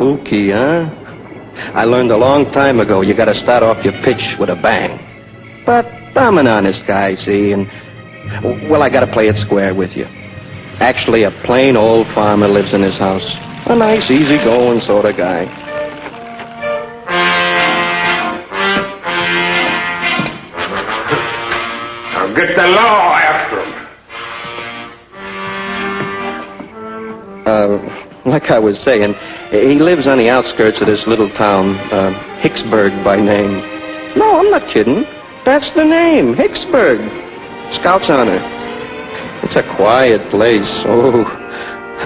Spooky, huh? I learned a long time ago you gotta start off your pitch with a bang. But I'm an honest guy, see, and... Well, I gotta play it square with you. Actually, a plain old farmer lives in his house. A nice, easy-going sort of guy. Now get the law after him. Like I was saying, he lives on the outskirts of this little town, Hicksburg by name. No, I'm not kidding. That's the name, Hicksburg. Scout's honor. It's a quiet place. Oh,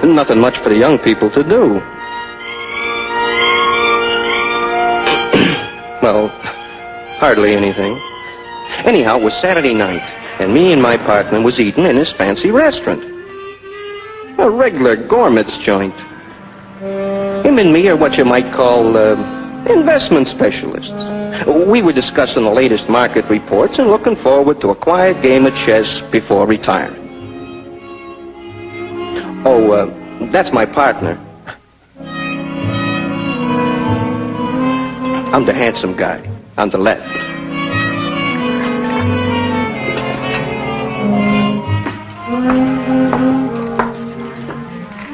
nothing much for the young people to do. Well, hardly anything. Anyhow, it was Saturday night, and me and my partner was eating in his fancy restaurant. A regular gourmet's joint. Him and me are what you might call investment specialists. We were discussing the latest market reports and looking forward to a quiet game of chess before retiring. Oh, that's my partner. I'm the handsome guy on the left.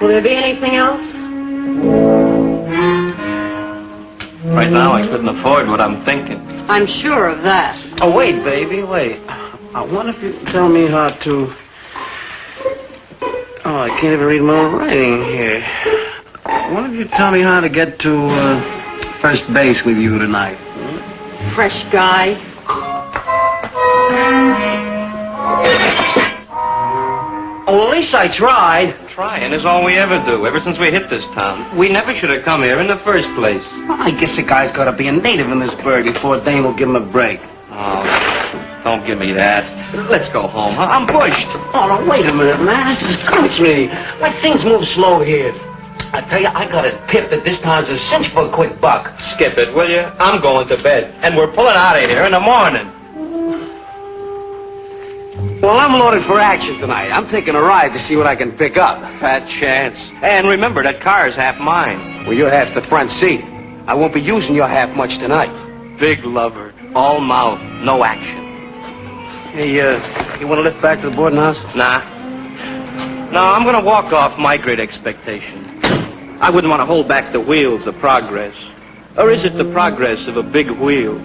Will there be anything else? Right now, I couldn't afford what I'm thinking. I'm sure of that. Oh, wait, baby, wait. I wonder if you can tell me how to... Oh, I can't even read my own writing here. I wonder if you tell me how to get to first base with you tonight. Fresh guy. Oh, at least I tried. Trying is all we ever do, ever since we hit this town. We never should have come here in the first place. Well, I guess a guy's got to be a native in this burg before Dane will give him a break. Oh, don't give me that. Let's go home, huh? I'm pushed. Oh, no, wait a minute, man. This is country. Like, things move slow here. I tell you, I got a tip that this town's a cinch for a quick buck. Skip it, will you? I'm going to bed, and we're pulling out of here in the morning. Well, I'm loaded for action tonight. I'm taking a ride to see what I can pick up. Fat chance. And remember, that car's half mine. Well, your half's the front seat. I won't be using your half much tonight. Big lover. All mouth, no action. Hey, you want to lift back to the boarding house? Nah. No, I'm going to walk off my great expectation. I wouldn't want to hold back the wheels of progress. Or is it the progress of a big wheel?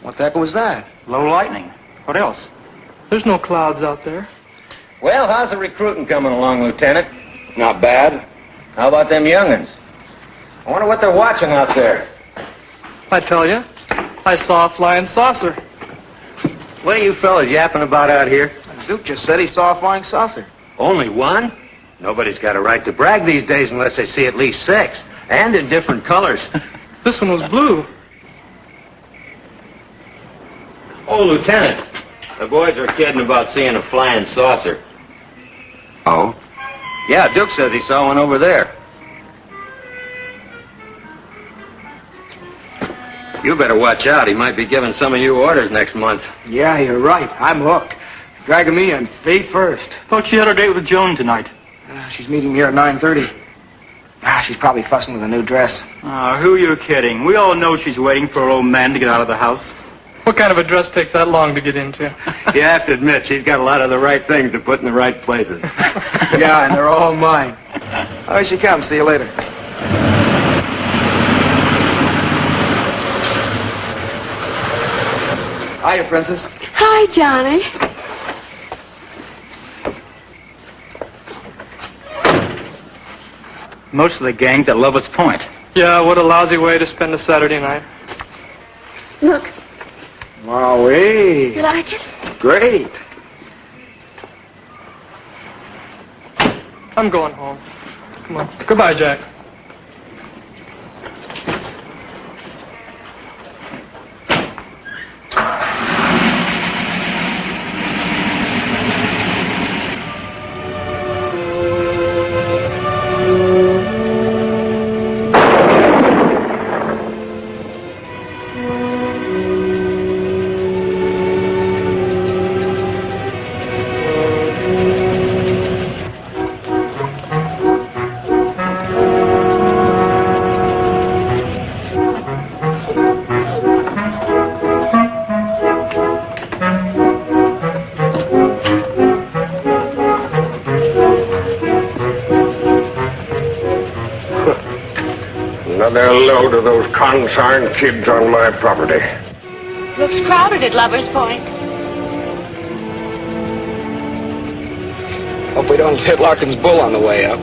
What the heck was that? Low lightning. What else? There's no clouds out there. Well, how's the recruiting coming along, Lieutenant? Not bad. How about them young'uns? I wonder what they're watching out there. I tell you, I saw a flying saucer. What are you fellas yapping about out here? Duke just said he saw a flying saucer. Only one? Nobody's got a right to brag these days unless they see at least 6. And in different colors. This one was blue. Oh, Lieutenant, the boys are kidding about seeing a flying saucer. Oh? Yeah, Duke says he saw one over there. You better watch out. He might be giving some of you orders next month. Yeah, you're right. I'm hooked. Dragging me in feet first. Thought she had her date with Joan tonight. She's meeting me here at 9:30. She's probably fussing with a new dress. Who are you kidding? We all know she's waiting for her old man to get out of the house. What kind of a dress takes that long to get into? You have to admit, she's got a lot of the right things to put in the right places. Yeah, and they're all mine. Oh, here she comes. See you later. Hiya, Princess. Hi, Johnny. Most of the gang's at Lover's Point. Yeah, what a lousy way to spend a Saturday night. Look, Wowee. you like it? Great. I'm going home. Come on. Goodbye, Jack. Another load of those concerned kids on my property. Looks crowded at Lover's Point. Hope we don't hit Larkin's bull on the way up.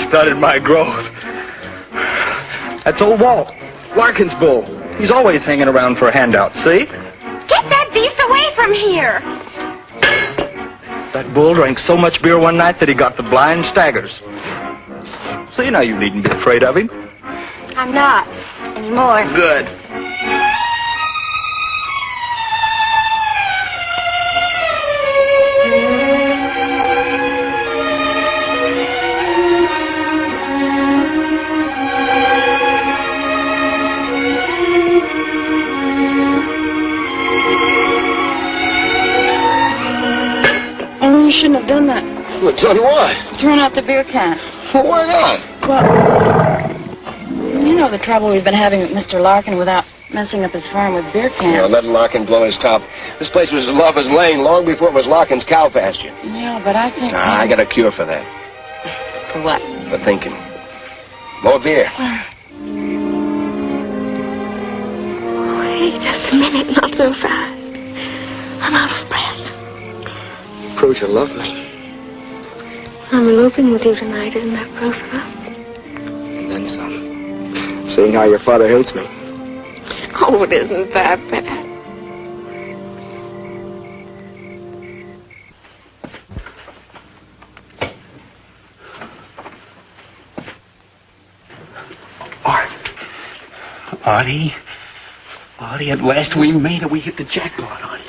Started my growth. That's old Walt, Larkin's bull. He's always hanging around for a handout, see? Get that beast away from here! That bull drank so much beer one night that he got the blind staggers. See, now you needn't be afraid of him. I'm not anymore. Good. You shouldn't have done that. Well, done what? Turn out the beer can. Well, why not? Well, you know the trouble we've been having with Mr. Larkin without messing up his farm with beer cans. Yeah, let Larkin blow his top. This place was Lover's Lane long before it was Larkin's cow pasture. Yeah, but I think... I got a cure for that. For what? For thinking. More beer. Wait just a minute, not so fast. I'm out of breath. Proves you love me. I'm eloping with you tonight, isn't that proof of it? And then some. Seeing how your father hates me. Oh, it isn't that bad. Artie, at last we made it. We hit the jackpot, Artie.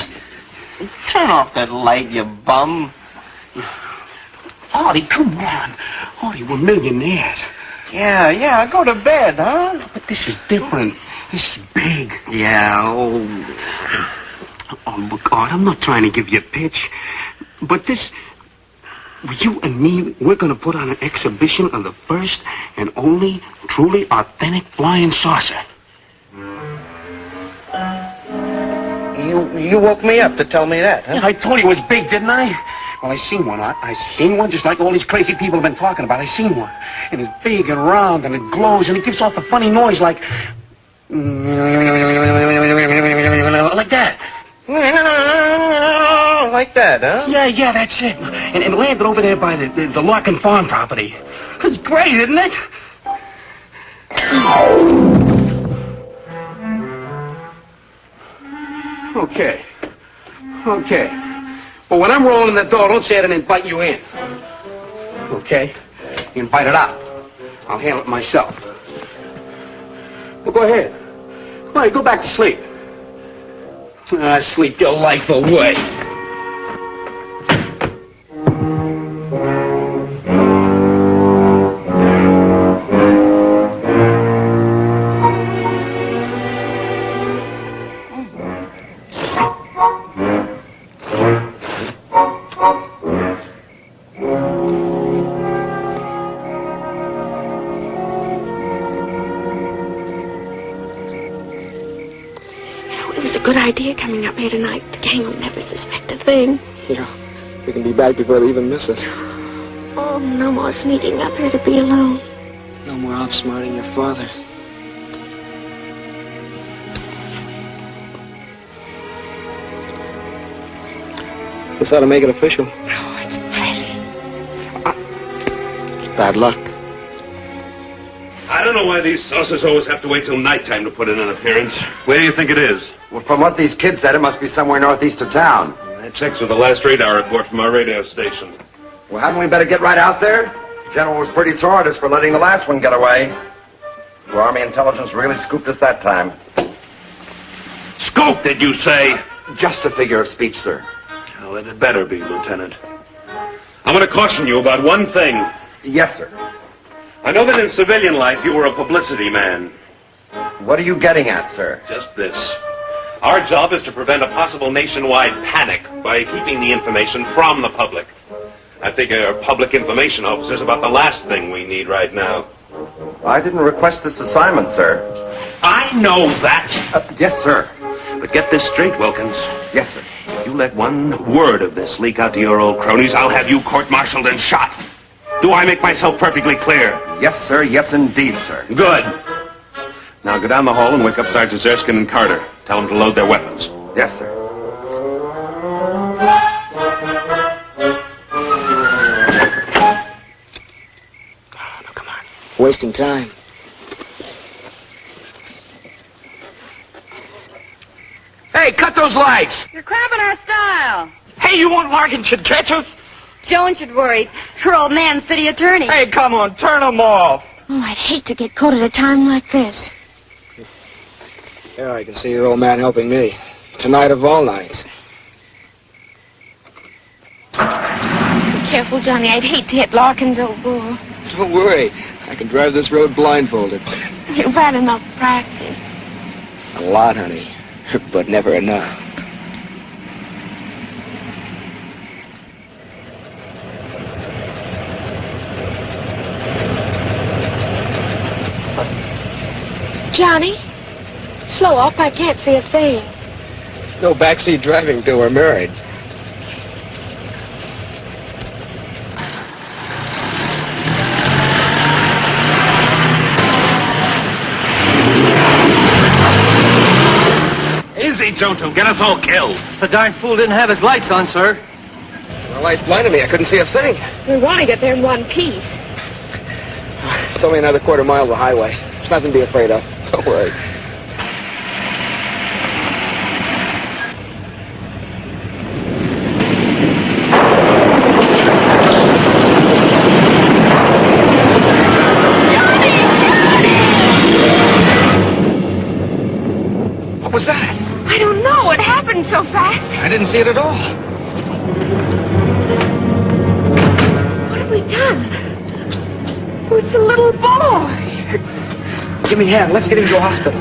Turn off that light, you bum. Artie, come on. Artie, we're millionaires. Yeah, go to bed, huh? But this is different. This is big. Yeah, oh, look, Art, I'm not trying to give you a pitch, but this You and me, we're going to put on an exhibition of the first and only truly authentic flying saucer. You woke me up to tell me that, huh? Yeah, I told you it was big, didn't I? Well, I seen one. I seen one just like all these crazy people have been talking about. I seen one. And it's big and round and it glows and it gives off a funny noise like that. Like that, huh? Yeah, that's it. And it landed over there by the Larkin farm property. It's great, isn't it? Okay. But when I'm rolling the door, don't say I didn't invite you in. Okay? You invite it out. I'll handle it myself. Well, go ahead. Come on, go back to sleep. Sleep your life away. Good idea coming up here tonight. The gang will never suspect a thing. Yeah, we can be back before they even miss us. Oh, no more sneaking up here to be alone. No more outsmarting your father. This ought to make it official. Oh, it's pretty. Bad luck. I don't know why these saucers always have to wait till nighttime to put in an appearance. Where do you think it is? Well, from what these kids said, it must be somewhere northeast of town. That checks with the last radar report from our radio station. Well, hadn't we better get right out there? The general was pretty sore at us for letting the last one get away. The Army intelligence really scooped us that time. Scoop, did you say? Just a figure of speech, sir. Well, then it better be, Lieutenant. I'm going to caution you about one thing. Yes, sir. I know that in civilian life you were a publicity man. What are you getting at, sir? Just this. Our job is to prevent a possible nationwide panic by keeping the information from the public. I think our public information officer's about the last thing we need right now. I didn't request this assignment, sir. I know that. Yes, sir. But get this straight, Wilkins. Yes, sir. If you let one word of this leak out to your old cronies, I'll have you court-martialed and shot. Do I make myself perfectly clear? Yes, sir. Yes, indeed, sir. Good. Now go down the hall and wake up Sergeants Erskine and Carter. Tell them to load their weapons. Yes, sir. Oh, come on. Wasting time. Hey, cut those lights! You're cramping our style. Hey, you want Larkin should catch us? Joan should worry. Her old man's city attorney. Hey, come on, turn them off. Oh, I'd hate to get caught at a time like this. Yeah, I can see your old man helping me. Tonight of all nights. Be careful, Johnny. I'd hate to hit Larkin's old bull. Don't worry. I can drive this road blindfolded. You've had enough practice. A lot, honey. But never enough. Johnny, slow up. I can't see a thing. No backseat driving till we're married. Easy, Jojo. Get us all killed. The darn fool didn't have his lights on, sir. The lights blinded me. I couldn't see a thing. We want to get there in one piece. It's only another quarter mile of the highway. There's nothing to be afraid of. Don't worry. What was that? I don't know. It happened so fast. I didn't see it at all. What have we done? Oh, it's a little boy. Give me a hand. Let's get him to a hospital.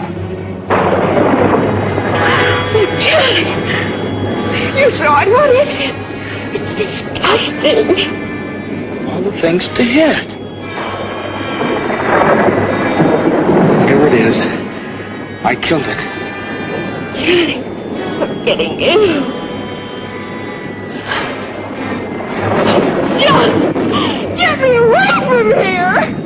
You saw it. What is it? It's disgusting. the things to hit. Whatever it is, I killed it. Johnny, I'm getting in. John! Get me away from here!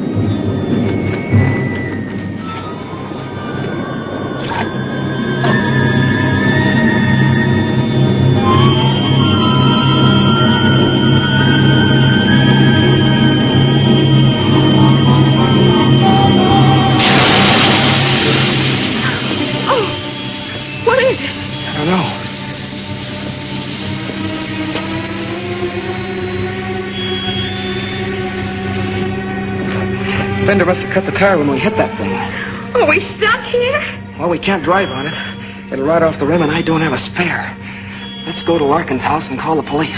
Fender must have cut the tire when we hit that thing. Are we stuck here? Well, we can't drive on it. It'll ride off the rim, and I don't have a spare. Let's go to Larkin's house and call the police.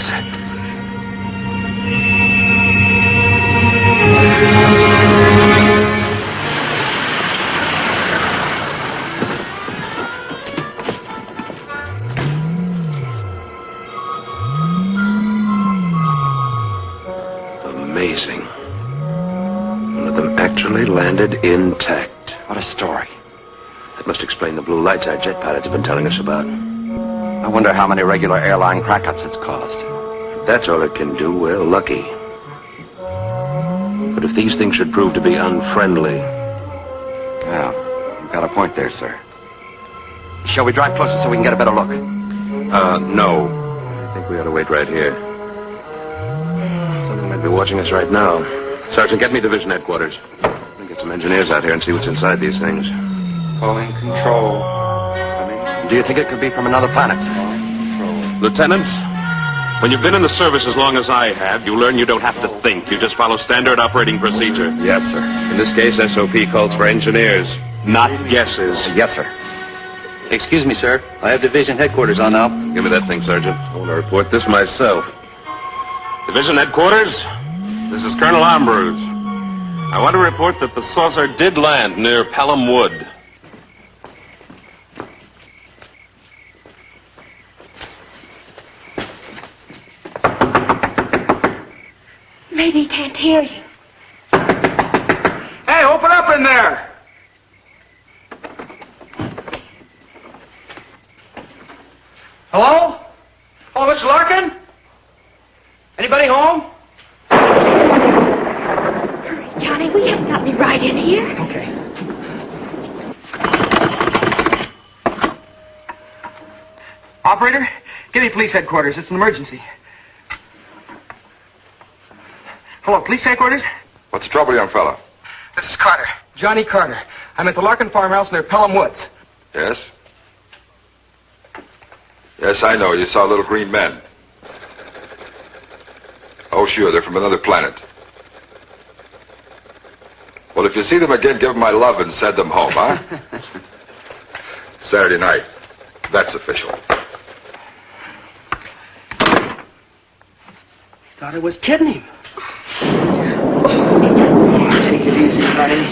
Amazing. One of them actually landed intact. What a story. That must explain the blue lights our jet pilots have been telling us about. I wonder how many regular airline crack-ups it's caused. If that's all it can do, well, lucky. But if these things should prove to be unfriendly... Yeah, you've got a point there, sir. Shall we drive closer so we can get a better look? No. I think we ought to wait right here. Something might be watching us right now. Sergeant, get me division headquarters. We'll get some engineers out here and see what's inside these things. Calling control. Do you think it could be from another planet, sir? Lieutenant, when you've been in the service as long as I have, you learn you don't have to think. You just follow standard operating procedure. Yes, sir. In this case, SOP calls for engineers, not guesses. Yes, sir. Excuse me, sir. I have division headquarters on now. Give me that thing, Sergeant. I want to report this myself. Division headquarters, this is Colonel Armbruise. I want to report that the saucer did land near Pelham Wood. Maybe he can't hear you. Hey, open up in there! Hello? Oh, Mr. Larkin? Anybody home? Hurry, Johnny, we haven't got any ride in here. Okay. Operator, give me police headquarters. It's an emergency. Hello, police headquarters? What's the trouble, young fella? This is Carter. Johnny Carter. I'm at the Larkin farmhouse near Pelham Woods. Yes? Yes, I know. You saw little green men. Oh, sure. They're from another planet. Well, if you see them again, give them my love and send them home, huh? Saturday night. That's official. Thought I was kidding him. Take it easy, honey.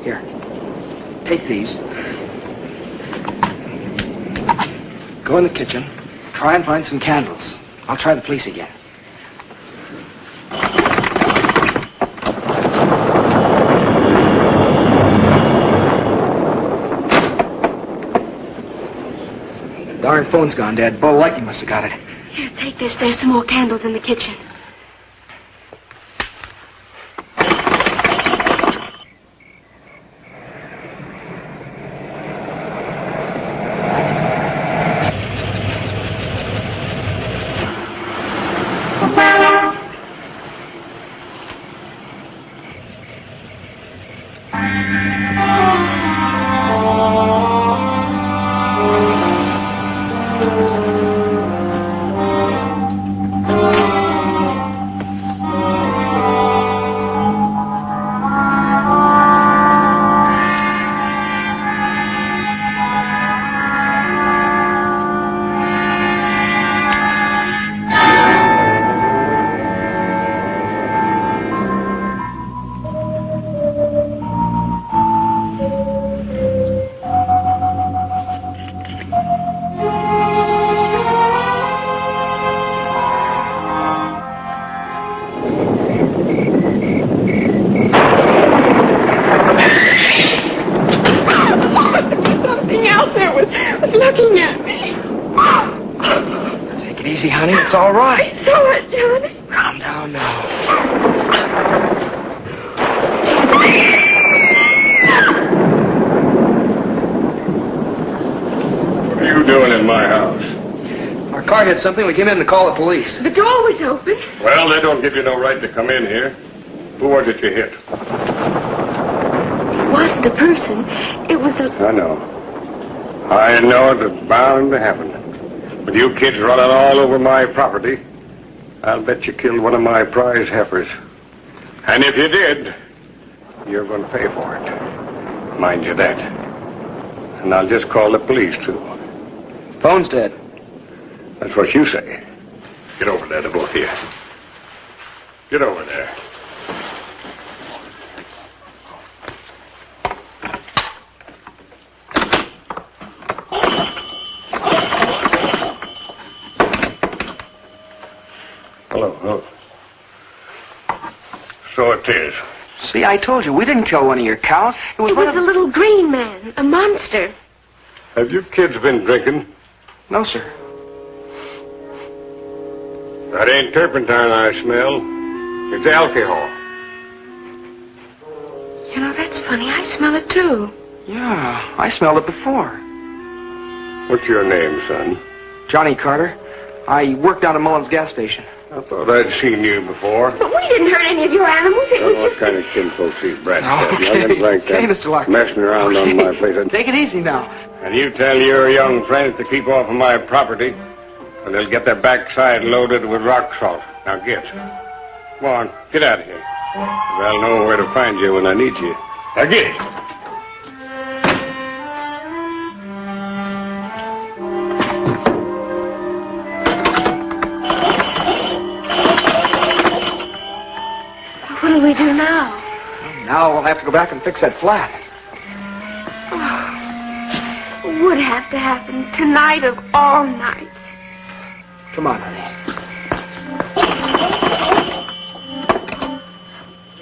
Here. Take these. Go in the kitchen. Try and find some candles. I'll try the police again. Darn phone's gone dead. Bo Lightning must have got it. Here, take this. There's some more candles in the kitchen. It's all right. I saw it, Johnny. Calm down now. What are you doing in my house? Our car hit something. We came in to call the police. The door was open. Well, they don't give you no right to come in here. Who was it you hit? It wasn't a person. It was a... I know. I know it was bound to happen. With you kids running all over my property, I'll bet you killed one of my prize heifers. And if you did, you're going to pay for it. Mind you that. And I'll just call the police, too. Phone's dead. That's what you say. Get over there, the both of you. Get over there. Hello. So it is. See, I told you, we didn't kill one of your cows. It was a little green man, a monster. Have you kids been drinking? No, sir. That ain't turpentine I smell. It's alcohol. You know, that's funny. I smell it, too. Yeah, I smelled it before. What's your name, son? Johnny Carter. I worked down at Mullen's gas station. I thought I'd seen you before. But we didn't hurt any of your animals. It was What just... kind of kinfolk these brats have? Okay. Youngins like that, Okay, Mr. Larkin. messing around on my place. Take it easy now. And you tell your young friends to keep off of my property, and they'll get their backside loaded with rock salt. Now get. Come on, get out of here. I'll know where to find you when I need you. Now get. What do we do now? Now we'll have to go back and fix that flat. Would have to happen tonight of all nights. Come on, honey.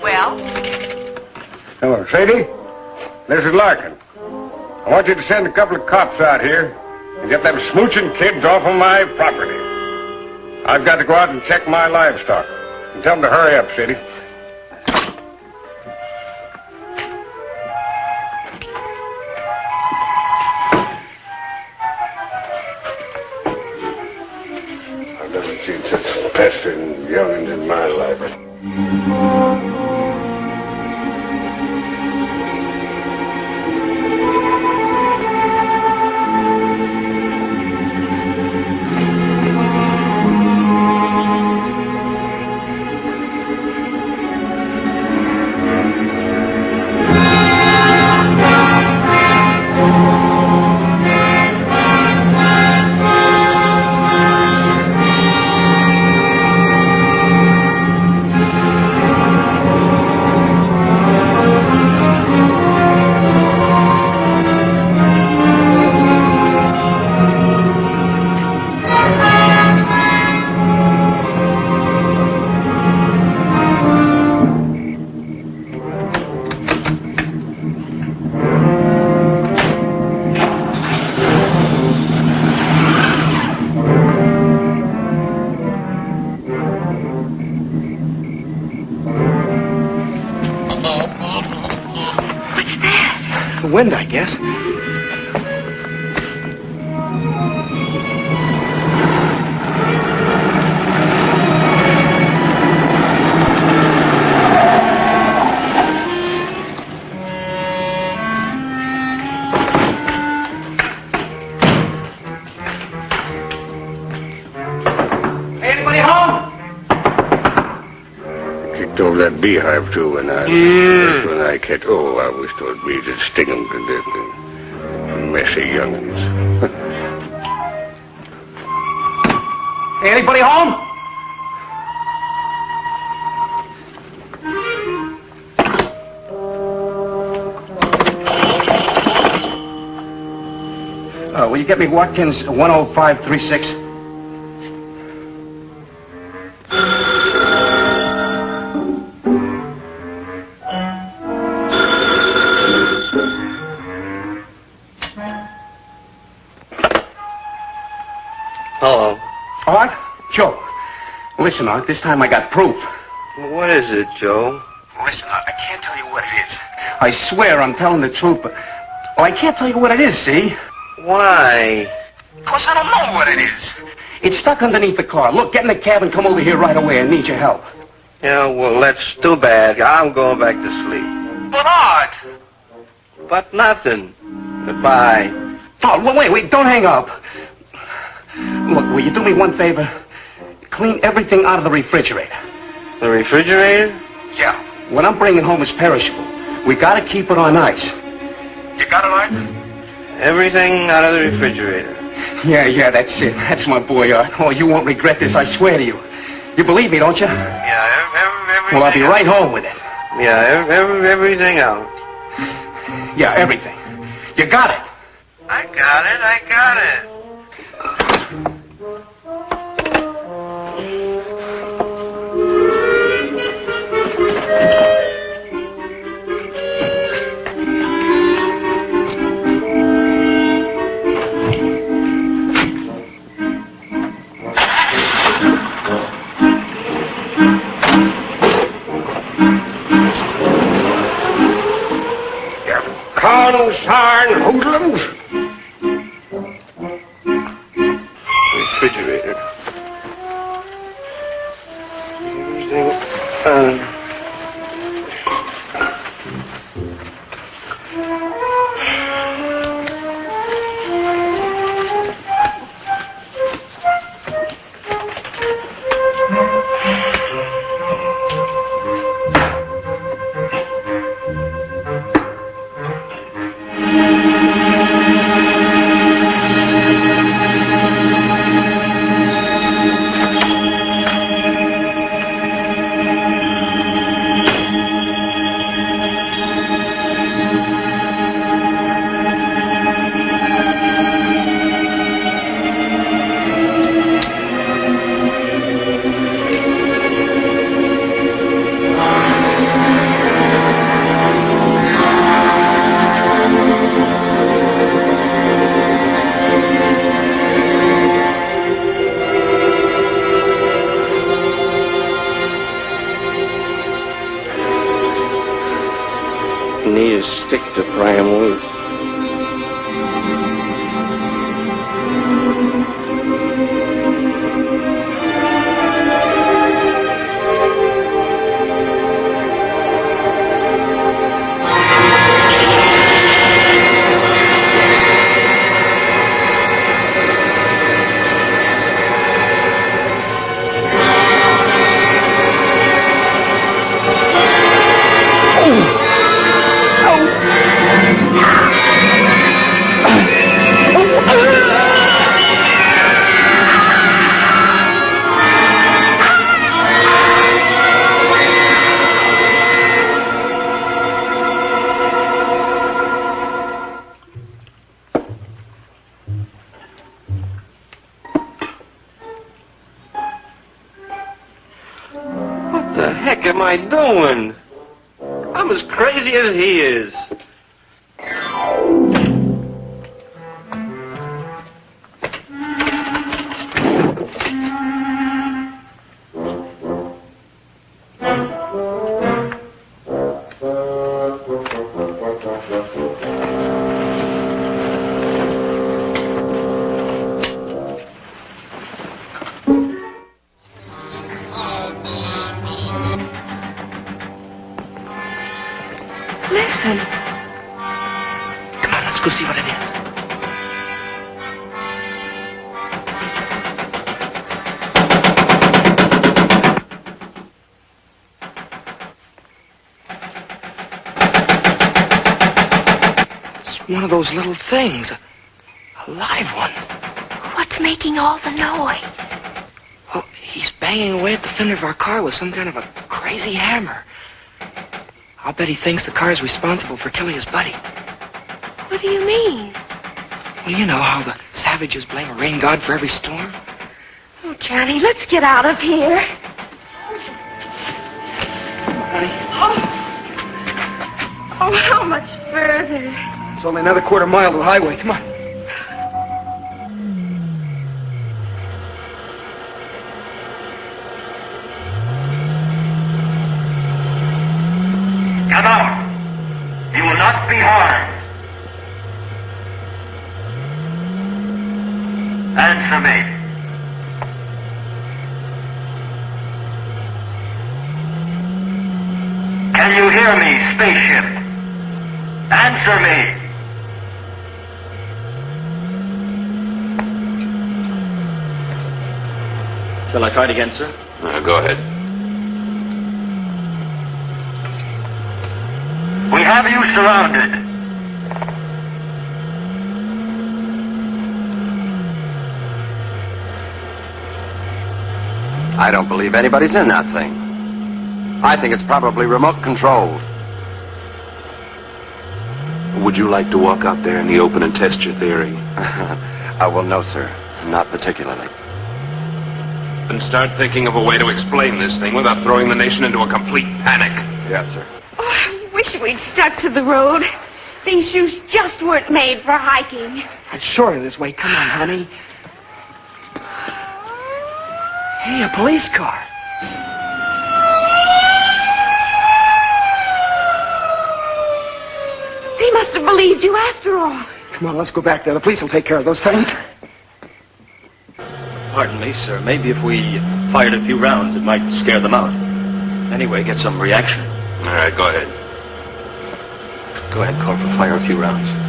Well? Hello, Sadie. This is Larkin. I want you to send a couple of cops out here and get them smooching kids off of my property. I've got to go out and check my livestock. And tell them to hurry up, Sadie. I've never seen such pestering youngins in my life. The wind, I guess. Anybody home? Kicked over that beehive, too, when I catch... Oh, I wish those bees would sting them to death. Messy youngins. Anybody home? Will you get me Watkins 10536? Hello. What? Joe, listen, Art, this time I got proof. What is it, Joe? Listen, Art, I can't tell you what it is. I swear I'm telling the truth, but... Well, I can't tell you what it is, see? Why? Because I don't know what it is. It's stuck underneath the car. Look, get in the cab and come over here right away. I need your help. Yeah, well, that's too bad. I'm going back to sleep. But, Art! But nothing. Goodbye. Oh, wait, don't hang up. Look, will you do me one favor? Clean everything out of the refrigerator. The refrigerator? Yeah. What I'm bringing home is perishable. We gotta keep it on ice. You got it, Art? Everything out of the refrigerator. Yeah, that's it. That's my boy, Art. Oh, you won't regret this, I swear to you. You believe me, don't you? Yeah, everything. Well, I'll be right home with it. Yeah, everything out. Yeah, everything. You got it. I got it. Carn hoodlums. Refrigerator. Need a stick to pry him loose. What the heck am I doing? I'm as crazy as he is. Listen. Come on, let's go see what it is. It's one of those little things. A live one. What's making all the noise? Well, he's banging away at the fender of our car with some kind of a crazy hammer. I'll bet he thinks the car is responsible for killing his buddy. What do you mean? Well, you know how the savages blame a rain god for every storm? Oh, Johnny, let's get out of here. Honey? Oh, how much further? It's only another quarter mile to the highway. Come on. Answer me. Can you hear me, spaceship? Answer me. Shall I try it again, sir? Go ahead. We have you surrounded. I don't believe anybody's in that thing. I think it's probably remote controlled. Would you like to walk out there in the open and test your theory? Well, no, sir. Not particularly. And start thinking of a way to explain this thing without throwing the nation into a complete panic. Yes, sir. Oh, I wish we'd stuck to the road. These shoes just weren't made for hiking. It's shorter this way. Come on, honey. Hey, a police car. They must have believed you after all. Come on, let's go back there. The police will take care of those things. Pardon me, sir. Maybe if we fired a few rounds, it might scare them out. Anyway, get some reaction. All right, go ahead. Go ahead, Corporal. Fire a few rounds.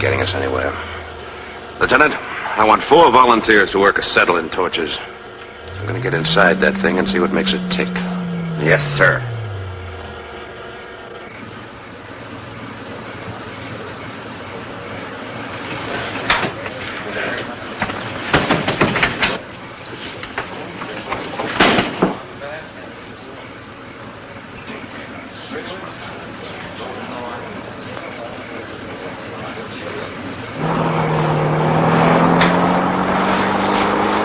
Getting us anywhere. Lieutenant, I want 4 volunteers to work acetylene torches. I'm going to get inside that thing and see what makes it tick. Yes, sir.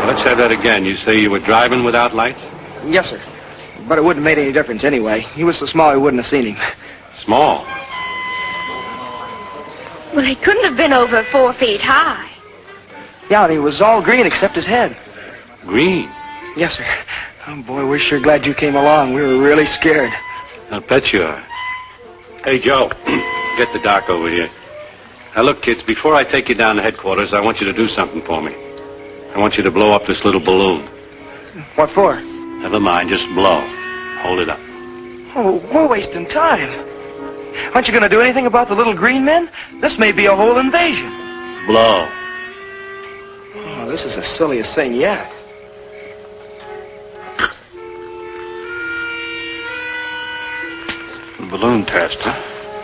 Let's have that again. You say you were driving without lights? Yes, sir. But it wouldn't have made any difference anyway. He was so small, we wouldn't have seen him. Small? Well, he couldn't have been over 4 feet high. Yeah, and he was all green except his head. Green? Yes, sir. Oh, boy, we're sure glad you came along. We were really scared. I'll bet you are. Hey, Joe, get the doc over here. Now, look, kids, before I take you down to headquarters, I want you to do something for me. I want you to blow up this little balloon. What for? Never mind, just blow. Hold it up. Oh, we're wasting time. Aren't you going to do anything about the little green men? This may be a whole invasion. Blow. Oh, this is the silliest thing yet. Balloon test, huh?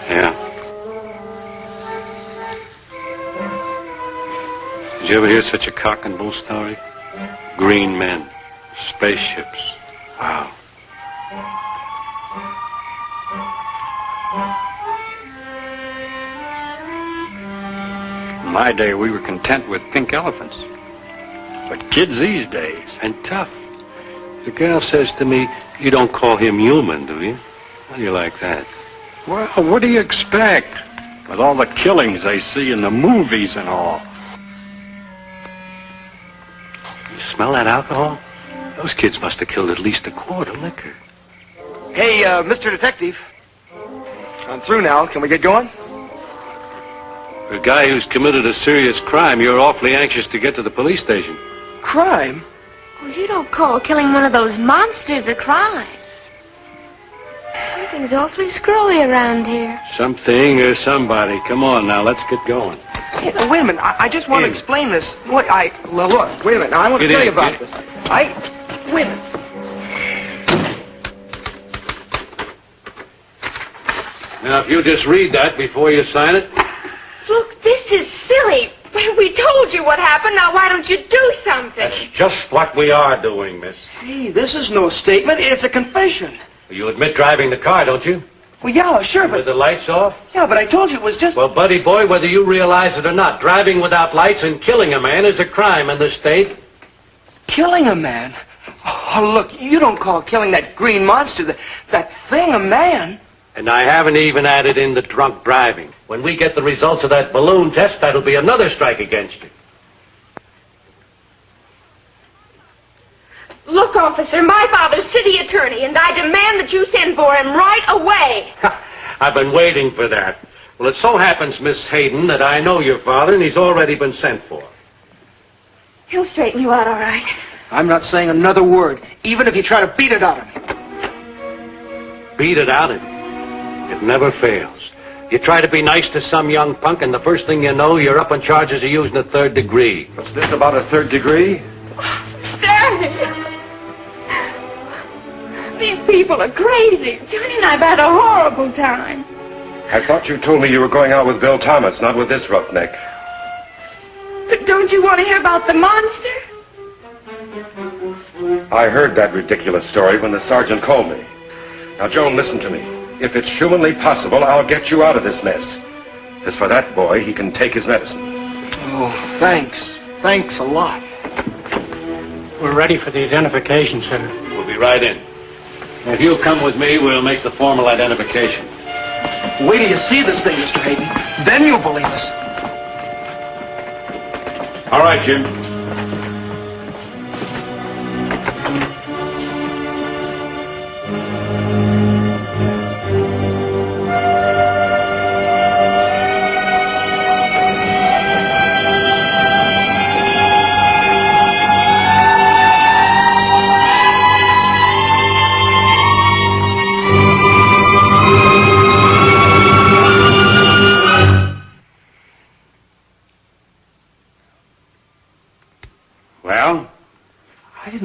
Yeah. Did you ever hear such a cock and bull story? Green men, spaceships. Wow. In my day, we were content with pink elephants. But kids these days... And tough. The girl says to me, you don't call him human, do you? How do you like that? Well, what do you expect? With all the killings they see in the movies and all. You smell that alcohol? Those kids must have killed at least a quart of liquor. Hey, Mr. Detective. I'm through now. Can we get going? For a guy who's committed a serious crime, you're awfully anxious to get to the police station. Crime? Well, you don't call killing one of those monsters a crime. Something's awfully screwy around here. Something or somebody. Come on now, let's get going. Hey, wait a minute. I just want to explain this. Wait, look, wait a minute. I want to tell you about this. Wait a minute. Now, if you just read that before you sign it. Look, this is silly. We told you what happened. Now, why don't you do something? That's just what we are doing, miss. Hey, this is no statement. It's a confession. You admit driving the car, don't you? Well, yeah, sure, but... With the lights off? Yeah, but I told you it was just... Well, buddy boy, whether you realize it or not, driving without lights and killing a man is a crime in the state. Killing a man? Oh, look, you don't call killing that green monster, that thing, a man. And I haven't even added in the drunk driving. When we get the results of that balloon test, that'll be another strike against you. Look, officer, my father's city attorney, and I demand that you send for him right away. I've been waiting for that. Well, it so happens, Miss Hayden, that I know your father, and he's already been sent for. He'll straighten you out all right. I'm not saying another word, even if you try to beat it out of me. Beat it out of you. It never fails. You try to be nice to some young punk, and the first thing you know, you're up on charges of using a third degree. What's this about a third degree? Stanley! These people are crazy. Johnny and I've had a horrible time. I thought you told me you were going out with Bill Thomas, not with this roughneck. But don't you want to hear about the monster? I heard that ridiculous story when the sergeant called me. Now, Joan, listen to me. If it's humanly possible, I'll get you out of this mess. As for that boy, he can take his medicine. Oh, thanks. Thanks a lot. We're ready for the identification, sir. We'll be right in. If you'll come with me, we'll make the formal identification. Wait till you see this thing, Mr. Hayden. Then you'll believe us. All right, Jim.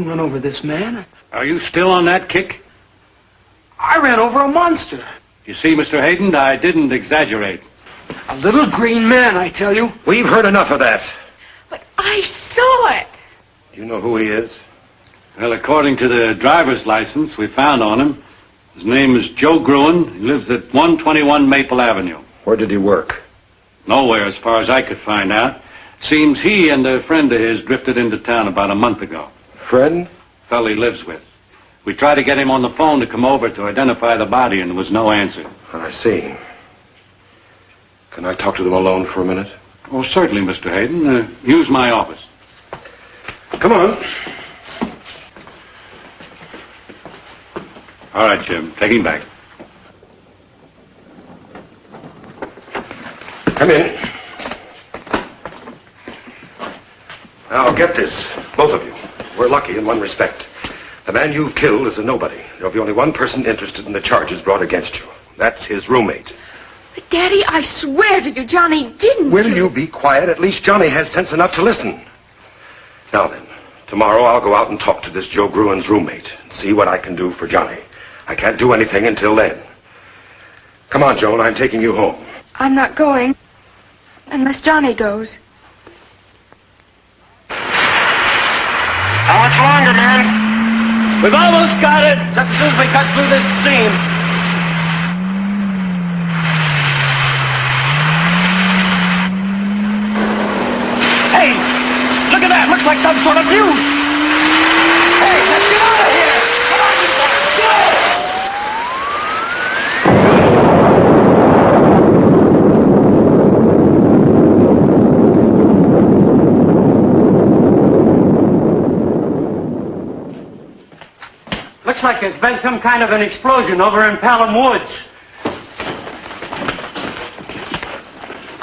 Run over this man. Are you still on that kick? I ran over a monster. You see, Mr. Hayden, I didn't exaggerate. A little green man, I tell you. We've heard enough of that. But I saw it. Do you know who he is? Well, according to the driver's license we found on him, his name is Joe Gruen. He lives at 121 Maple Avenue. Where did he work? Nowhere, as far as I could find out. Seems he and a friend of his drifted into town about a month ago. Friend? Fellow he lives with. We tried to get him on the phone to come over to identify the body, and there was no answer. I see. Can I talk to them alone for a minute? Oh, certainly, Mr. Hayden. Use my office. Come on. All right, Jim. Take him back. Come in. Now, get this, both of you. We're lucky in one respect. The man you've killed is a nobody. There'll be only one person interested in the charges brought against you. That's his roommate. But, Daddy, I swear to you, Johnny didn't. Will you be quiet? At least Johnny has sense enough to listen. Now then, tomorrow I'll go out and talk to this Joe Gruen's roommate and see what I can do for Johnny. I can't do anything until then. Come on, Joan, I'm taking you home. I'm not going unless Johnny goes. How much longer, man? We've almost got it. Just as soon as we cut through this scene. Hey, look at that. Looks like some sort of fuse. Hey, let's get out of here. Come on, you guys. Go! Looks like there's been some kind of an explosion over in Pelham Woods.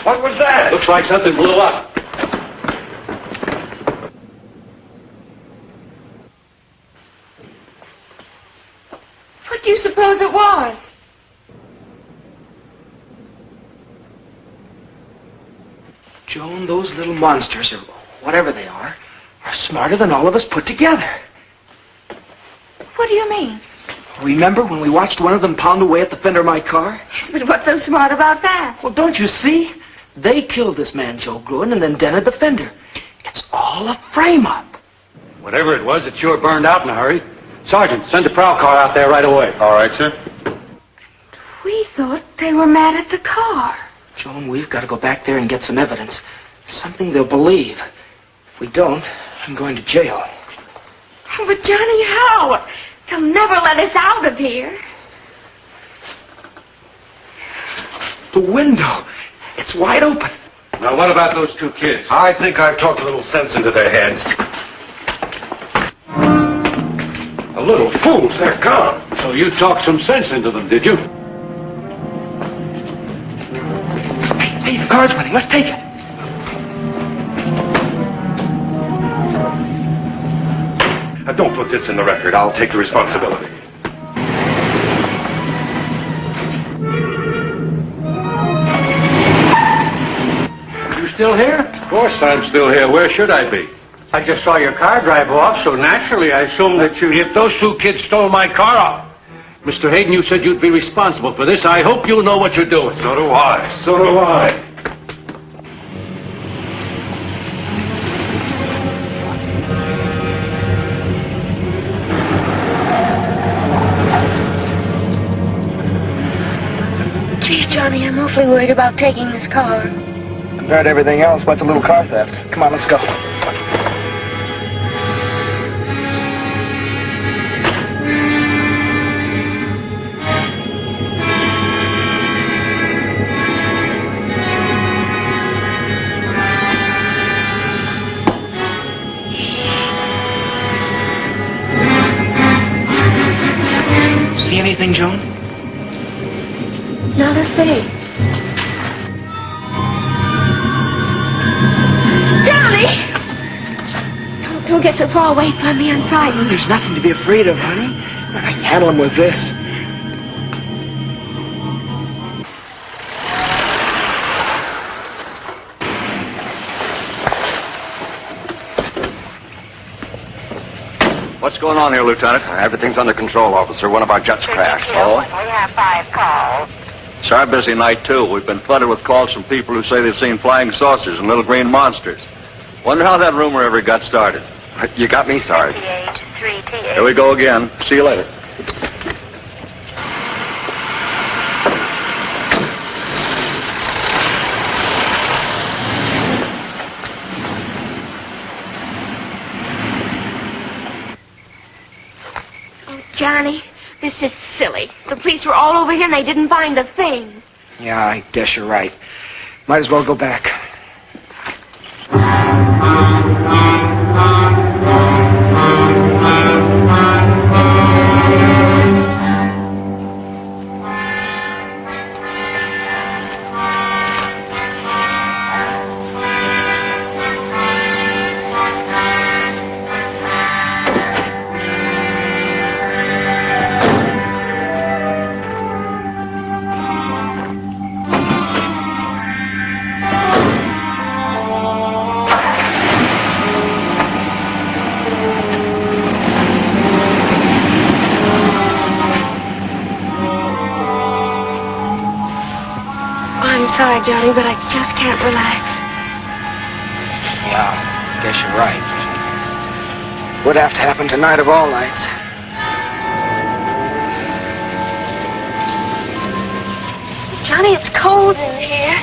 What was that? Looks like something blew up. What do you suppose it was? Joan, those little monsters, or whatever they are smarter than all of us put together. What do you mean? Remember when we watched one of them pound away at the fender of my car? But what's so smart about that? Well, don't you see? They killed this man, Joe Gruen, and then dented the fender. It's all a frame-up. Whatever it was, it sure burned out in a hurry. Sergeant, send a prowl car out there right away. All right, sir. We thought they were mad at the car. Joan, we've got to go back there and get some evidence. Something they'll believe. If we don't, I'm going to jail. But, Johnny, how? They'll never let us out of here. The window. It's wide open. Now, what about those two kids? I think I've talked a little sense into their heads. A little fools, they're gone. So you talked some sense into them, did you? Hey, the car's running. Let's take it. Now, don't put this in the record. I'll take the responsibility. You still here? Of course I'm still here. Where should I be? I just saw your car drive off, so naturally I assumed that you... If those two kids stole my car off, Mr. Hayden, you said you'd be responsible for this. I hope you know what you're doing. So do I. So do I. Gee, Johnny, I'm awfully worried about taking this car. Compared to everything else, what's a little car theft? Come on, let's go. See anything, Joan? Not a thing. Don't get so far away from me. I'm frightened. There's nothing to be afraid of, honey. I can handle him with this. What's going on here, Lieutenant? Everything's under control, officer. One of our jets crashed. Oh? We have 5 calls. It's our busy night, too. We've been flooded with calls from people who say they've seen flying saucers and little green monsters. Wonder how that rumor ever got started. You got me, Sarge. Here we go again. See you later. Oh, Johnny, this is silly. The police were all over here and they didn't find a thing. Yeah, I guess you're right. Might as well go back. Sorry, Johnny, but I just can't relax. Yeah, I guess you're right. Would have to happen tonight of all nights. Johnny, it's cold in here.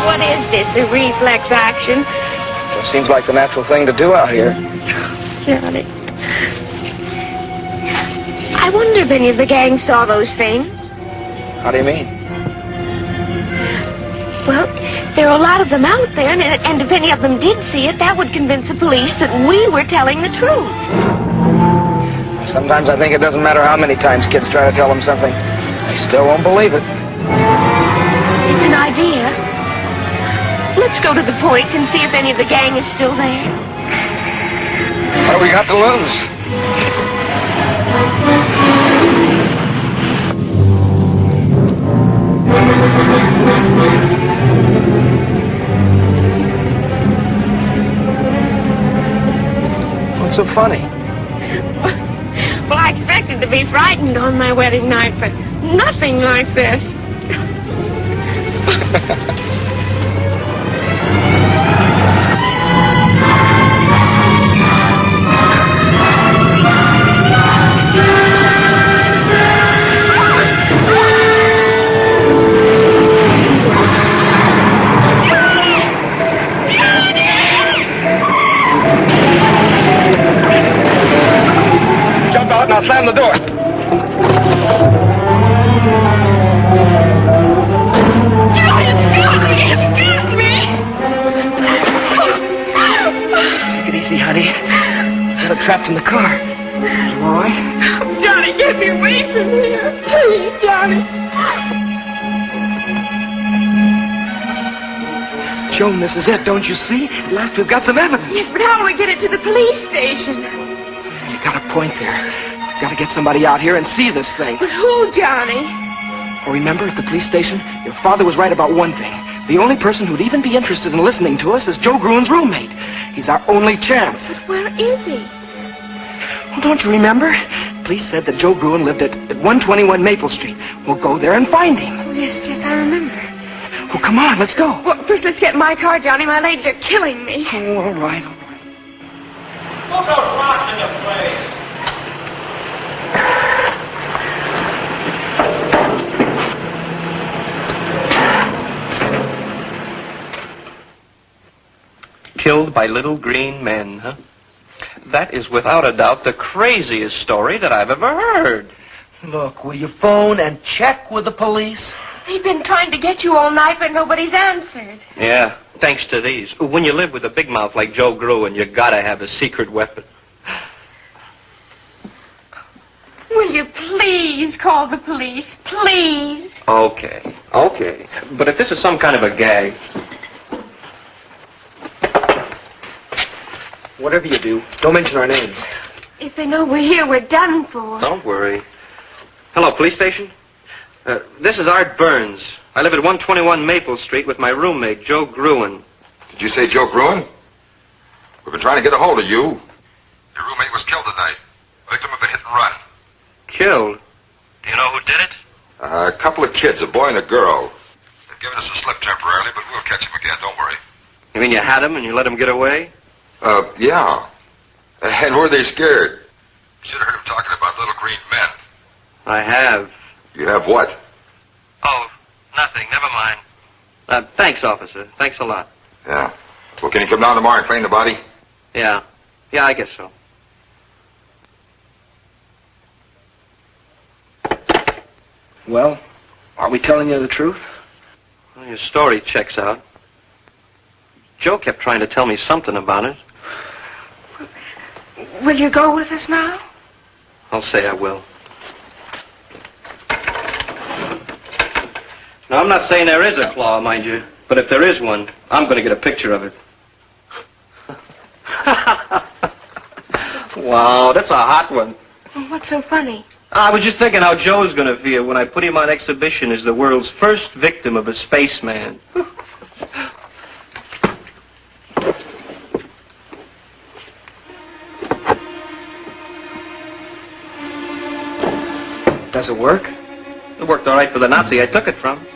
What is this, a reflex action? Well, seems like the natural thing to do out here. Johnny. I wonder if any of the gang saw those things. How do you mean? Well, there are a lot of them out there, and if any of them did see it, that would convince the police that we were telling the truth. Sometimes I think it doesn't matter how many times kids try to tell them something. They still won't believe it. It's an idea. Let's go to the point and see if any of the gang is still there. What have we got to lose? What's so funny? Well, I expected to be frightened on my wedding night, but nothing like this. I'll slam the door. Excuse me! Take it easy, honey. Got her trapped in the car. You all right? Johnny, get me away from here. Please, Johnny. Joan, this is it, don't you see? At last we've got some evidence. Yes, but how do we get it to the police station? You got a point there. Got to get somebody out here and see this thing. But who, Johnny? Oh, remember, at the police station, your father was right about one thing. The only person who'd even be interested in listening to us is Joe Gruen's roommate. He's our only chance. But where is he? Well, don't you remember? Police said that Joe Gruen lived at 121 Maple Street. We'll go there and find him. Oh, yes, I remember. Well, come on, let's go. Well, first let's get in my car, Johnny. My legs are killing me. Oh, all right. Put those rocks in the place. Killed by little green men, huh? That is without a doubt the craziest story that I've ever heard. Look, will you phone and check with the police? They've been trying to get you all night, but nobody's answered. Yeah, thanks to these. When you live with a big mouth like Joe Gruen, you gotta have a secret weapon. Will you please call the police? Please. Okay. But if this is some kind of a gag... Whatever you do, don't mention our names. If they know we're here, we're done for. Don't worry. Hello, police station? This is Art Burns. I live at 121 Maple Street with my roommate, Joe Gruen. Did you say Joe Gruen? We've been trying to get a hold of you. Your roommate was killed tonight. Victim of a hit and run. Killed? Do you know who did it? A couple of kids, a boy and a girl. They've given us a slip temporarily, but we'll catch them again, don't worry. You mean you had him and you let him get away? Yeah. And were they scared? Should have heard him talking about little green men. I have. You have what? Oh, nothing. Never mind. Thanks, officer. Thanks a lot. Yeah. Well, can you come down tomorrow and claim the body? Yeah. Yeah, I guess so. Well, are we telling you the truth? Well, your story checks out. Joe kept trying to tell me something about it. Will you go with us now? I'll say I will. Now, I'm not saying there is a claw, mind you, but if there is one, I'm going to get a picture of it. Wow, that's a hot one. What's so funny? I was just thinking how Joe's going to feel when I put him on exhibition as the world's first victim of a spaceman. Does it work? It worked all right for the Nazi I took it from.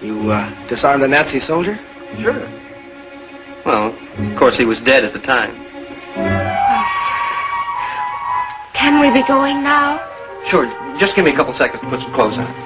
You disarmed the Nazi soldier? Sure. Well, of course, he was dead at the time. Can we be going now? Sure. Just give me a couple seconds to put some clothes on.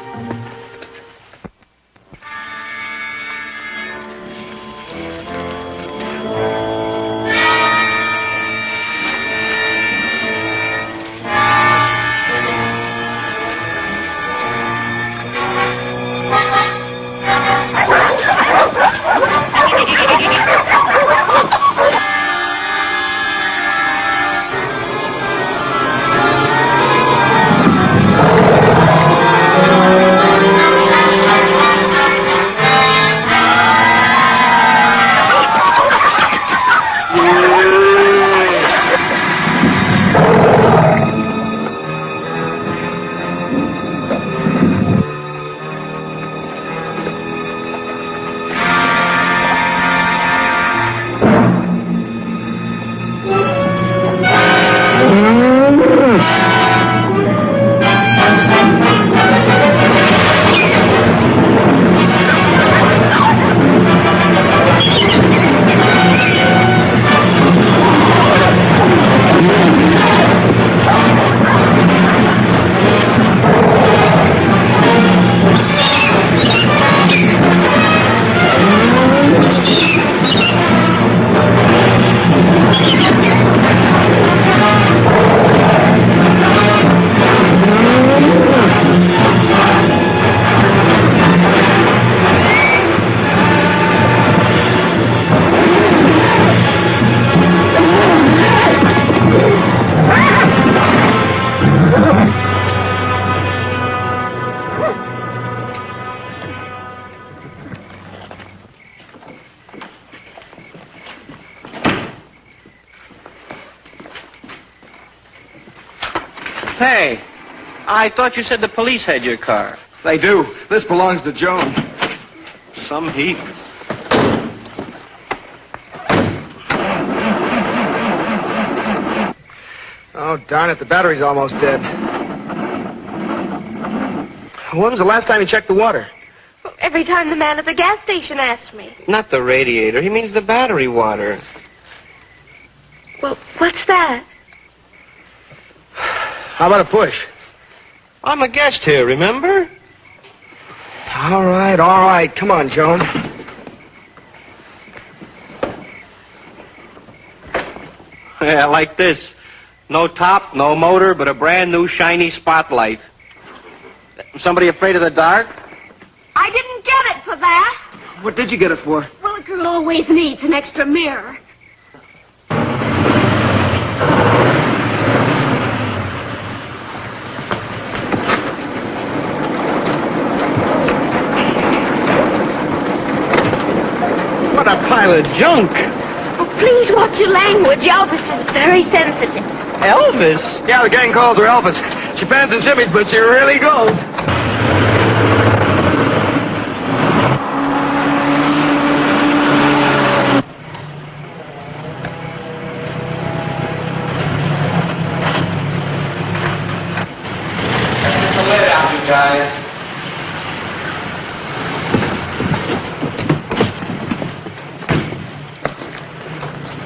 Hey, I thought you said the police had your car. They do. This belongs to Joan. Some heat. Oh, darn it. The battery's almost dead. When was the last time you checked the water? Every time the man at the gas station asks me. Not the radiator. He means the battery water. Well, what's that? How about a push? I'm a guest here, remember? All right. Come on, Joan. Yeah, like this. No top, no motor, but a brand new shiny spotlight. Somebody afraid of the dark? I didn't get it for that. What did you get it for? Well, a girl always needs an extra mirror. What a pile of junk. Oh, please watch your language. Elvis is very sensitive. Elvis? Yeah, the gang calls her Elvis. She pans and shimmies, but she really goes. It's a lid out, you guys.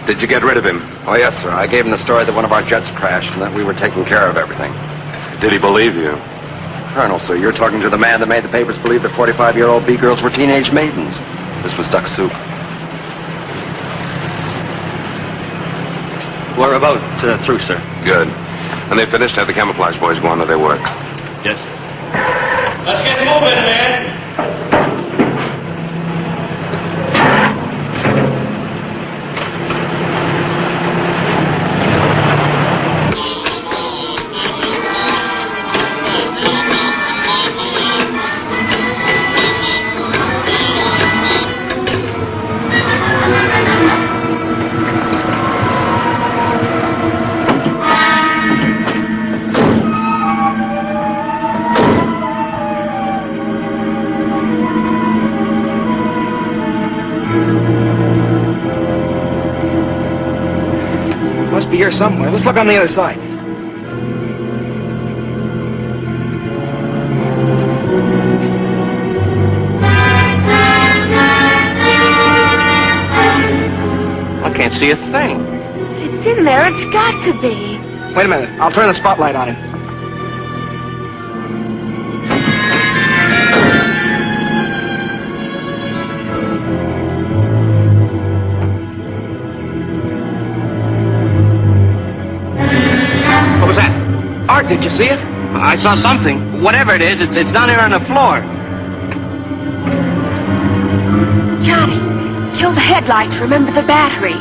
Did you get rid of him? Oh, yes, sir. I gave him the story that one of our jets crashed and that we were taking care of everything. Did he believe you? Colonel, sir, you're talking to the man that made the papers believe that 45-year-old B-girls were teenage maidens. This was duck soup. We're about through, sir. Good. When they finished, have the camouflage boys go on to their work. Yes, sir. Let's get moving, man. Must be here somewhere. Let's look on the other side. I can't see a thing. It's in there. It's got to be. Wait a minute. I'll turn the spotlight on him. What was that? Art, did you see it? I saw something. Whatever it is, it's down here on the floor. Johnny, kill the headlights. Remember the battery.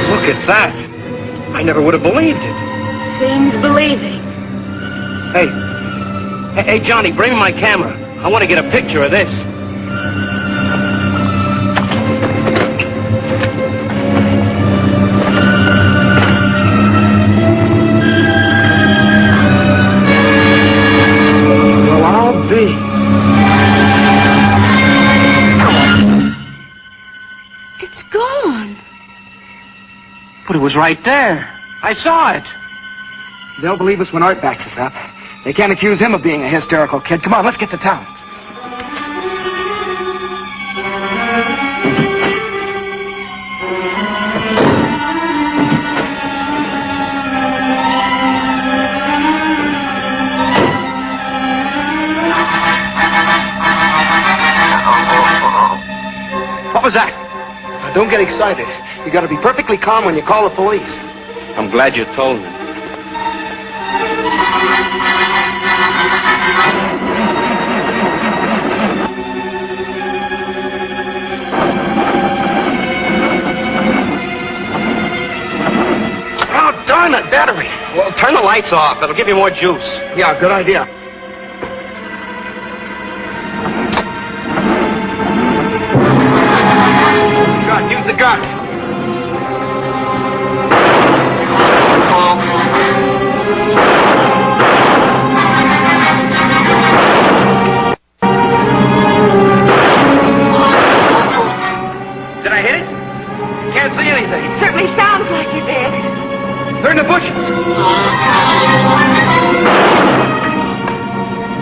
Look at that. I never would have believed it. Seems believing. Hey, Johnny, bring me my camera. I want to get a picture of this. Well, I'll be. It's gone. But it was right there. I saw it. They'll believe us when Art backs us up. They can't accuse him of being a hysterical kid. Come on, let's get to town. What was that? Now, don't get excited. You got to be perfectly calm when you call the police. I'm glad you told me. Oh, darn it, battery. Well, turn the lights off. That'll give you more juice. Yeah, good idea.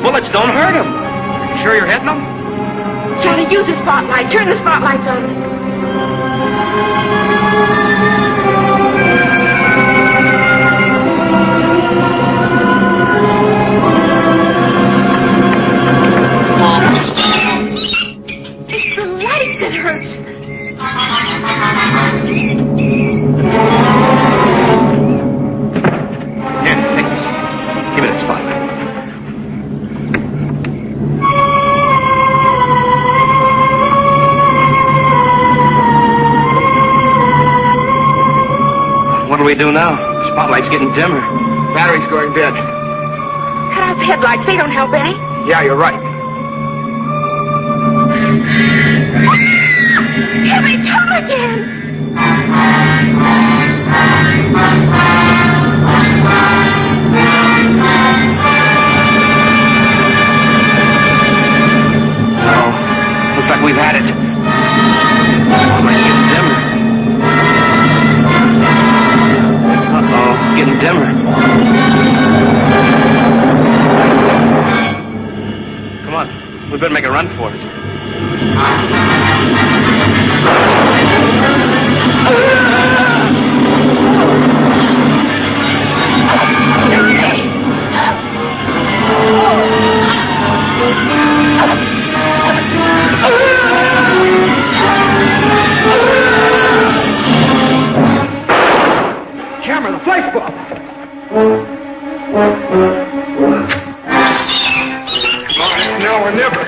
Bullets don't hurt him. You sure you're hitting him? Johnny, use the spotlight. Turn the spotlights on. It's the light that hurts. Here, take this. Give me that spotlight. What do we do now? The spotlight's getting dimmer. Battery's going dead. Cut out the headlights. They don't help any. Yeah, you're right. Here they come again. Oh, looks like we've had it. Spotlight's getting dimmer. Uh-oh, getting dimmer. Come on, we better make a run for it. Camera, the flash bulb. Now or never.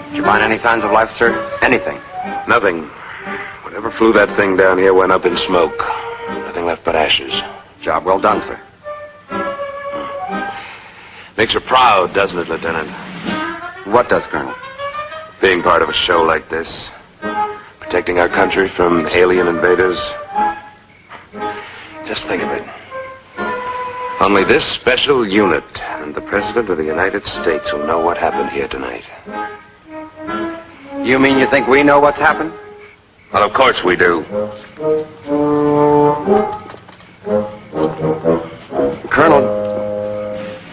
Did you find any signs of life, sir? Anything? Nothing. Whatever flew that thing down here went up in smoke. Nothing left but ashes. Job well done, sir. Makes her proud, doesn't it, Lieutenant? What does, Colonel? Being part of a show like this. Protecting our country from alien invaders. Just think of it. Only this special unit and the President of the United States will know what happened here tonight. You mean you think we know what's happened? Well, of course we do. Colonel,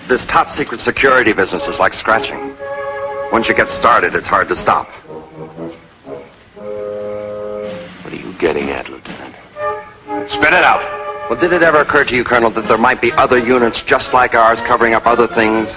this top-secret security business is like scratching. Once you get started, it's hard to stop. What are you getting at, Lieutenant? Spit it out. Well, did it ever occur to you, Colonel, that there might be other units just like ours covering up other things?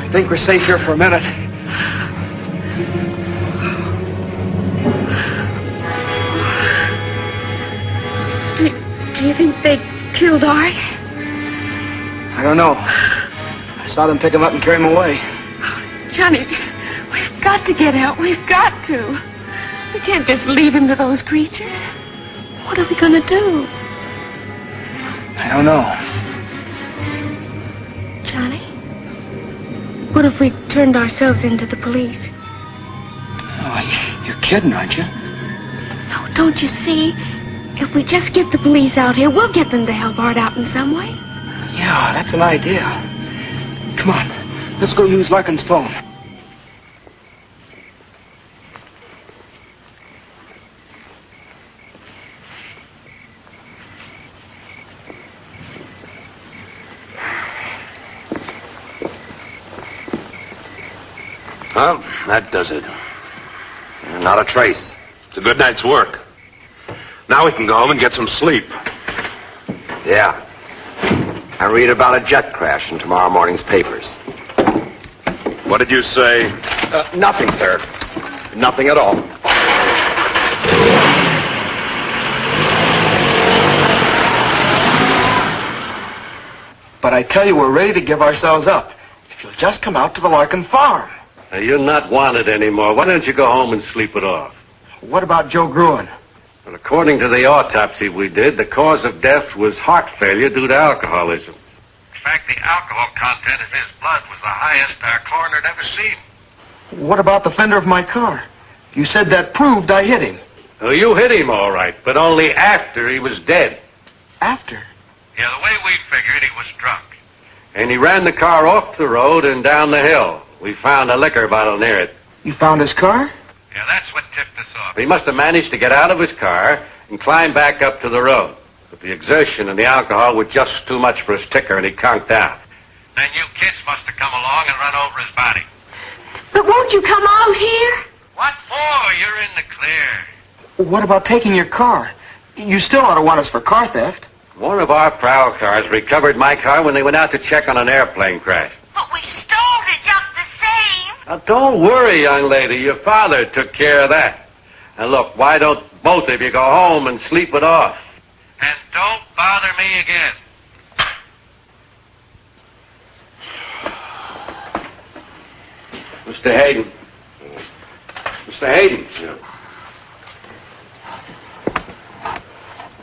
I think we're safe here for a minute. Do you think they killed Art? I don't know. I saw them pick him up and carry him away. Johnny, we've got to get out. We've got to. We can't just leave him to those creatures. What are we going to do? I don't know. Johnny? What if we turned ourselves into the police? Oh, you're kidding, aren't you? No, don't you see? If we just get the police out here, we'll get them to help Art out in some way. Yeah, that's an idea. Come on, let's go use Larkin's phone. Well, that does it. Not a trace. It's a good night's work. Now we can go home and get some sleep. Yeah. I read about a jet crash in tomorrow morning's papers. What did you say? Nothing, sir. Nothing at all. But I tell you, we're ready to give ourselves up. If you'll just come out to the Larkin farm. You're not wanted anymore. Why don't you go home and sleep it off? What about Joe Gruen? Well, according to the autopsy we did, the cause of death was heart failure due to alcoholism. fact, the alcohol content in his blood was the highest our coroner had ever seen. What about the fender of my car? You said that proved I hit him. Oh, you hit him all right, but only after he was dead. After? Yeah, the way we figured, he was drunk. And he ran the car off the road and down the hill. We found a liquor bottle near it. You found his car? Yeah, that's what tipped us off. He must have managed to get out of his car and climb back up to the road. But the exertion and the alcohol were just too much for his ticker, and he conked out. Then you kids must have come along and run over his body. But won't you come out here? What for? You're in the clear. What about taking your car? You still ought to want us for car theft. One of our prowl cars recovered my car when they went out to check on an airplane crash. But we stole it just the same. Now, don't worry, young lady. Your father took care of that. And look, why don't both of you go home and sleep it off? And don't bother me again. Mr. Hayden. Mr. Hayden.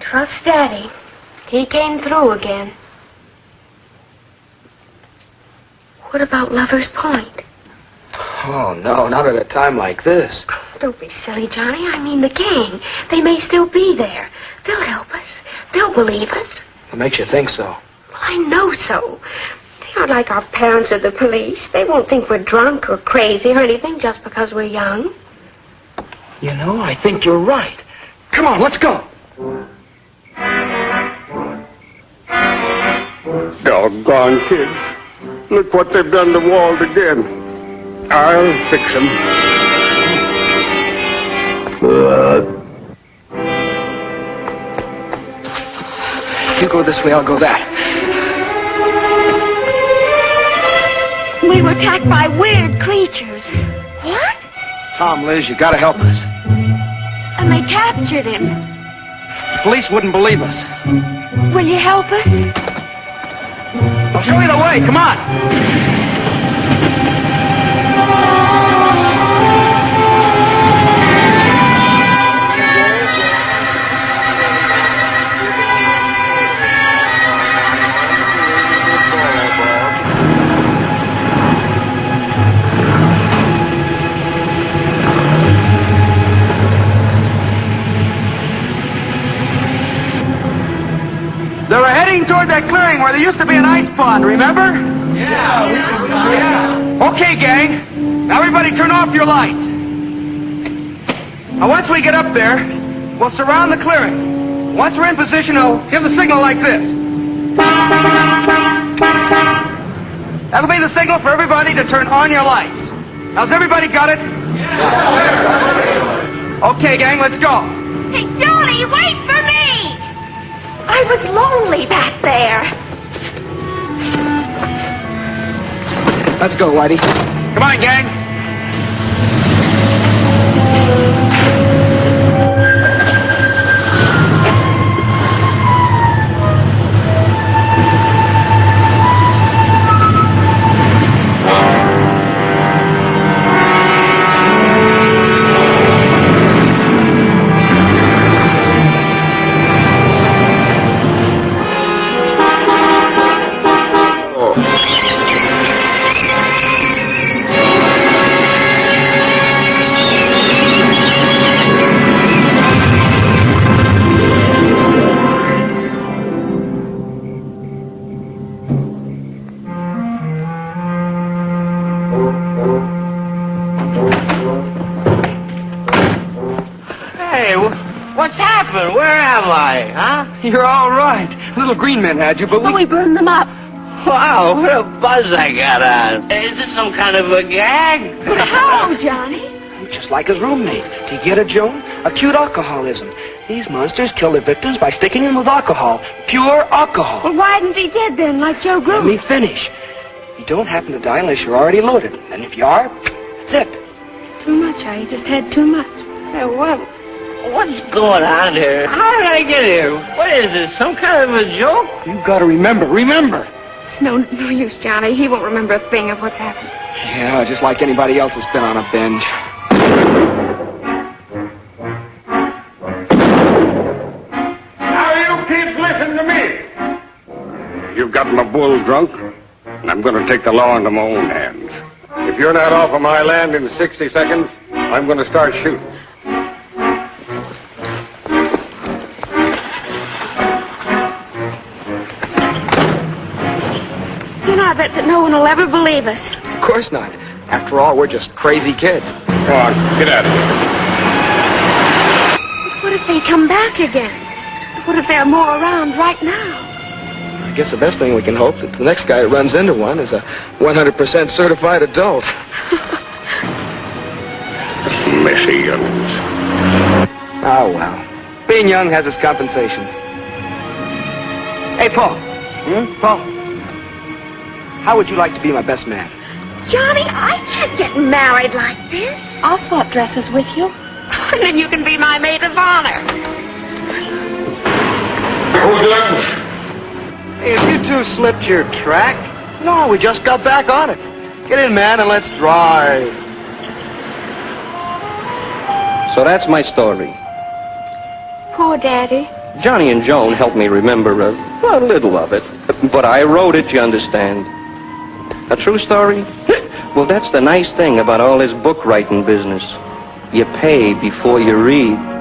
Trust Daddy. He came through again. What about Lover's Point? Oh, no, not at a time like this. Don't be silly, Johnny. I mean the gang. They may still be there. They'll help us. They'll believe us. What makes you think so? Well, I know so. They aren't like our parents or the police. They won't think we're drunk or crazy or anything just because we're young. You know, I think you're right. Come on, let's go. Doggone kids. Look what they've done to Walt again. I'll fix them. You go this way, I'll go that. We were attacked by weird creatures. What? Tom, Liz, you gotta help us. And they captured him. Police wouldn't believe us. Will you help us? I'll show you the way. Come on. They were heading toward that clearing where there used to be an ice pond, remember? Yeah. Okay, gang. Now everybody turn off your lights. Now once we get up there, we'll surround the clearing. Once we're in position, I'll give the signal like this. That'll be the signal for everybody to turn on your lights. Now, has everybody got it? Yeah. Okay, gang, let's go. Hey, Johnny, wait for me! I was lonely back there. Let's go, Whitey. Come on, gang. You're all right. Little green men had you, but we burned them up. Wow, what a buzz I got on. Is this some kind of a gag? How, Johnny? Just like his roommate. Do you get it, Joan? Acute alcoholism. These monsters kill their victims by sticking them with alcohol. Pure alcohol. Well, why isn't he dead then, like Joe Grew? Let me finish. You don't happen to die unless you're already loaded. And if you are, that's it. Too much, I just had too much. Hey, what's going on here? How did I get here? What is this, some kind of a joke? You've got to remember. It's no use, Johnny. He won't remember a thing of what's happened. Yeah, just like anybody else that's been on a binge. Now, you kids, listen to me. You've got my bull drunk, and I'm going to take the law into my own hands. If you're not off of my land in 60 seconds, I'm going to start shooting. You know, I bet that no one will ever believe us. Of course not. After all, we're just crazy kids. Come on, get out of here. But what if they come back again? What if there are more around right now? I guess the best thing we can hope that the next guy that runs into one is a 100% certified adult. Messy young'uns. Oh, well. Being young has its compensations. Hey, Paul. Paul. How would you like to be my best man? Johnny, I can't get married like this. I'll swap dresses with you. And then you can be my maid of honor. Hey, have you two slipped your track? No, we just got back on it. Get in, man, and let's drive. So that's my story. Poor Daddy. Johnny and Joan helped me remember a little of it. But I wrote it, you understand. A true story? Well, that's the nice thing about all this book writing business. You pay before you read.